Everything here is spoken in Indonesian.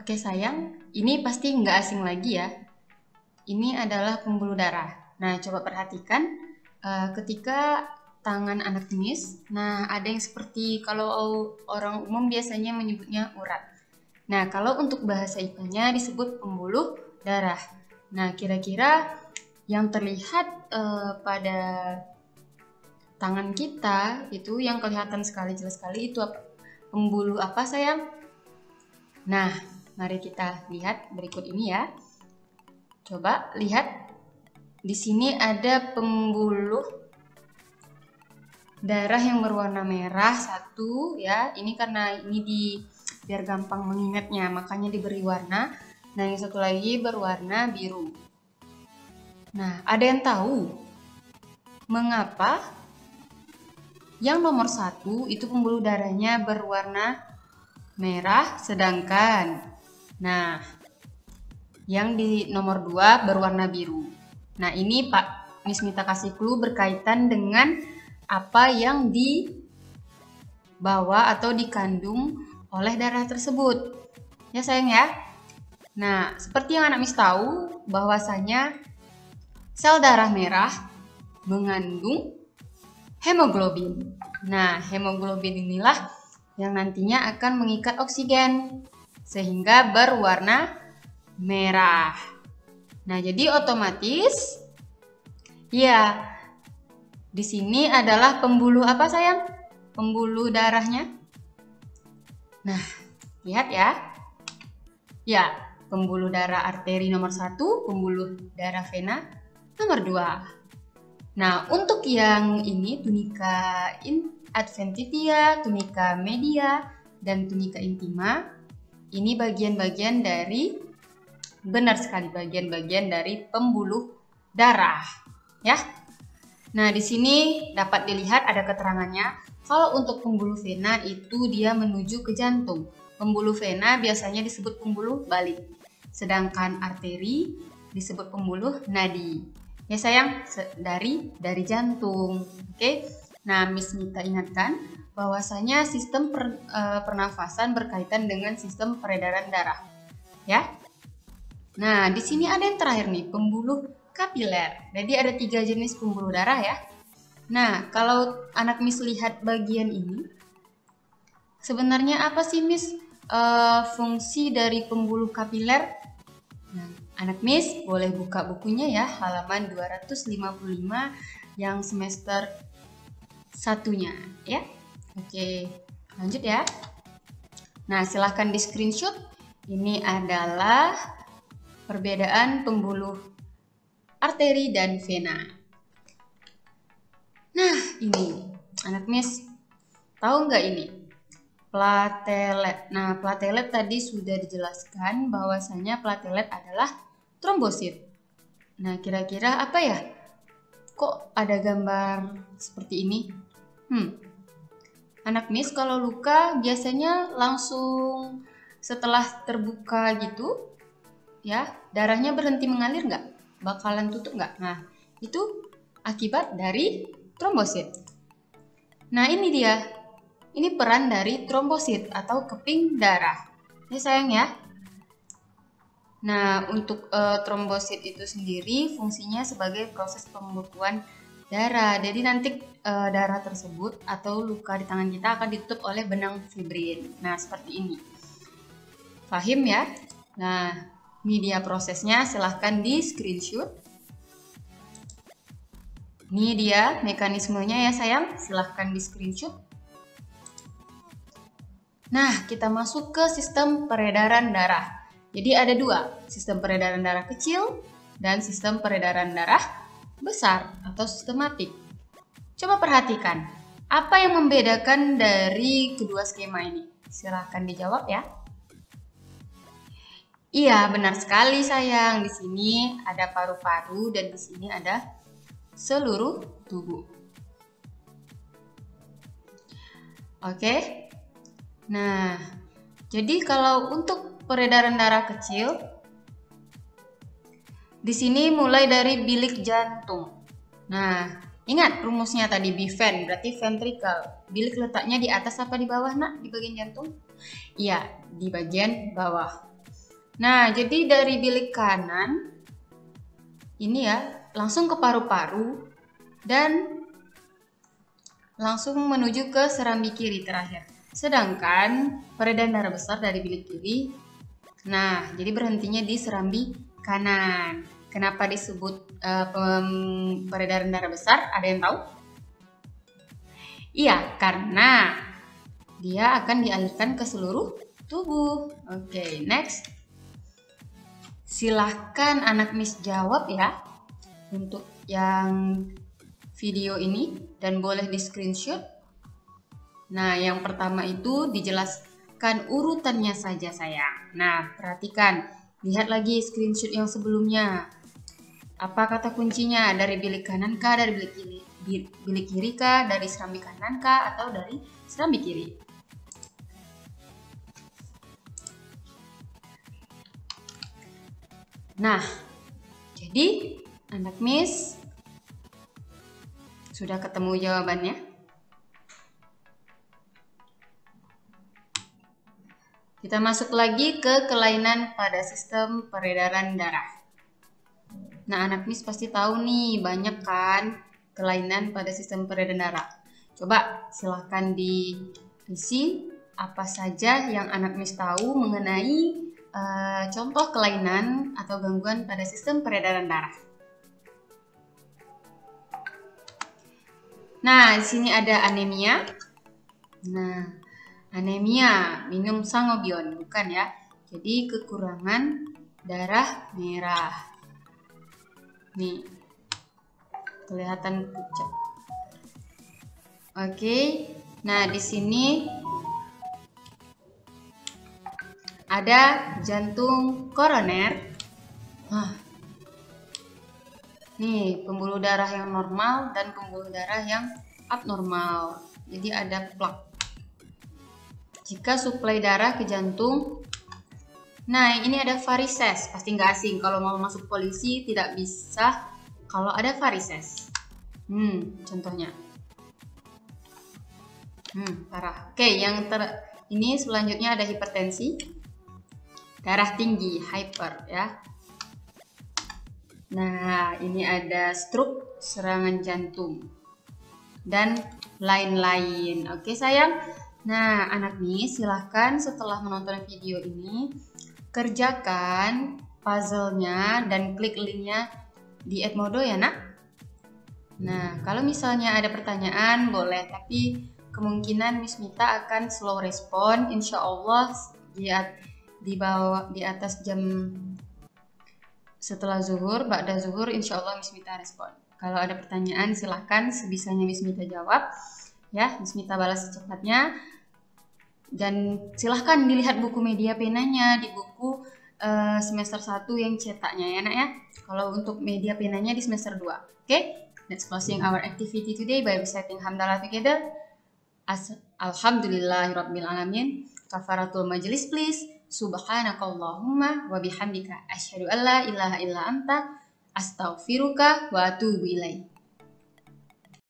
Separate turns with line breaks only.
Oke sayang, ini pasti nggak asing lagi ya. Ini adalah pembuluh darah. Nah, coba perhatikan ketika tangan anak Miss, nah ada yang seperti kalau orang umum biasanya menyebutnya urat. Nah, kalau untuk bahasa IPA-nya disebut pembuluh darah. Nah, kira-kira yang terlihat pada tangan kita itu yang kelihatan jelas sekali itu apa? Pembuluh apa sayang? Nah, mari kita lihat berikut ini ya. Coba lihat, di sini ada pembuluh darah yang berwarna merah satu ya. Ini karena ini biar gampang mengingatnya, makanya diberi warna. Nah, yang satu lagi berwarna biru. Nah, ada yang tahu mengapa yang nomor 1 itu pembuluh darahnya berwarna merah, sedangkan yang di nomor 2 berwarna biru. Nah, ini Miss Mita kasih clue berkaitan dengan apa yang dibawa atau dikandung oleh darah tersebut. Ya sayang ya. Nah, seperti yang anak Miss tahu bahwasanya sel darah merah mengandung hemoglobin. Nah, hemoglobin inilah yang nantinya akan mengikat oksigen sehingga berwarna merah. Nah, jadi otomatis ya di sini adalah pembuluh apa sayang? Pembuluh darahnya. Nah, lihat ya. Ya, pembuluh darah arteri nomor 1, pembuluh darah vena nomor 2. Nah, untuk yang ini tunica adventitia, tunica media, dan tunica intima, ini bagian-bagian dari bagian-bagian dari pembuluh darah, ya. Nah, di sini dapat dilihat ada keterangannya. Kalau untuk pembuluh vena itu dia menuju ke jantung. Pembuluh vena biasanya disebut pembuluh balik, sedangkan arteri disebut pembuluh nadi. Ya sayang, dari jantung. Oke. Nah, Miss Mita ingatkan bahwasanya sistem pernafasan berkaitan dengan sistem peredaran darah, ya. Nah, di sini ada yang terakhir nih, pembuluh kapiler. Jadi ada 3 jenis pembuluh darah ya. Nah, kalau anak Miss lihat bagian ini, sebenarnya apa sih Miss fungsi dari pembuluh kapiler? Nah, anak Miss boleh buka bukunya ya, halaman 255 yang semester 1-nya ya. Oke, lanjut ya. Nah, silahkan di screenshot. Ini adalah perbedaan pembuluh arteri dan vena. Nah, ini anak Miss tahu nggak ini? Platelet. Nah, platelet tadi sudah dijelaskan bahwasanya platelet adalah trombosit. Nah, kira-kira apa ya? Kok ada gambar seperti ini? Anak Miss kalau luka biasanya langsung setelah terbuka gitu, ya, darahnya berhenti mengalir nggak? Bakalan tutup nggak? Nah, itu akibat dari trombosit. Nah, ini dia. Ini peran dari trombosit atau keping darah. Ini sayang ya. Nah, untuk trombosit itu sendiri fungsinya sebagai proses pembekuan darah. Jadi nanti darah tersebut atau luka di tangan kita akan ditutup oleh benang fibrin. Nah, seperti ini. Paham ya? Nah, ini dia prosesnya, silahkan di screenshot. Ini dia mekanismenya ya sayang, silahkan di screenshot. Nah, kita masuk ke sistem peredaran darah. Jadi ada 2, sistem peredaran darah kecil dan sistem peredaran darah besar atau sistematik. Coba perhatikan, apa yang membedakan dari kedua skema ini? Silahkan dijawab ya. Iya, benar sekali sayang. Di sini ada paru-paru dan di sini ada seluruh tubuh. Oke. Nah, jadi kalau untuk peredaran darah kecil, di sini mulai dari bilik jantung. Nah, ingat rumusnya tadi biven, berarti ventricle. Bilik letaknya di atas apa di bawah, Nak? Di bagian jantung? Iya, di bagian bawah. Nah, jadi dari bilik kanan ini ya, langsung ke paru-paru dan langsung menuju ke serambi kiri terakhir. Sedangkan peredaran darah besar dari bilik kiri, nah, jadi berhentinya di serambi kanan. Kenapa disebut peredaran darah besar? Ada yang tahu? Iya, karena dia akan dialirkan ke seluruh tubuh. Oke, next. Silahkan anak Miss jawab ya untuk yang video ini dan boleh di screenshot. Nah, yang pertama itu dijelaskan urutannya saja sayang. Nah, perhatikan, lihat lagi screenshot yang sebelumnya. Apa kata kuncinya? Dari bilik kanan kah, dari bilik kiri kah, dari serambi kanan kah, atau dari serambi kiri? Nah, jadi anak Miss sudah ketemu jawabannya? Kita masuk lagi ke kelainan pada sistem peredaran darah. Nah, anak Miss pasti tahu nih, banyak kan kelainan pada sistem peredaran darah. Coba silahkan diisi apa saja yang anak Miss tahu mengenai contoh kelainan atau gangguan pada sistem peredaran darah. Nah, di sini ada anemia. Nah, anemia minum sangobion, bukan ya? Jadi kekurangan darah merah. Nih, kelihatan pucat. Oke, nah di sini ada jantung koroner. Nih, pembuluh darah yang normal dan pembuluh darah yang abnormal. Jadi ada plak. Jika suplai darah ke jantung, nah ini ada varises. Pasti nggak asing. Kalau mau masuk polisi tidak bisa kalau ada varises. Contohnya. Parah. Oke, ini selanjutnya ada hipertensi, darah tinggi, hyper ya. Nah, ini ada stroke, serangan jantung, dan lain-lain. Oke sayang. Nah, anak Miss silahkan setelah menonton video ini, kerjakan puzzle-nya dan klik linknya di Edmodo ya nak. Nah, kalau misalnya ada pertanyaan boleh, tapi kemungkinan Miss Mita akan slow respon. Insya Allah di atas jam setelah zuhur, ba'da zuhur, insya Allah Miss Mita respon. Kalau ada pertanyaan silahkan sebisanya Miss Mita jawab. Ya, Miss Mita balas secepatnya. Dan silahkan dilihat buku media penanya di buku semester 1 yang cetaknya ya nak ya. Kalau untuk media penanya di semester 2. Okay? Let's closing our activity today by reciting hamdalah together. Alhamdulillahirabbil alamin. Kafaratul majlis please. Subhanakallahumma wa bihamdika asyhadu an la ilaha illa anta astaghfiruka wa atubu ilaik.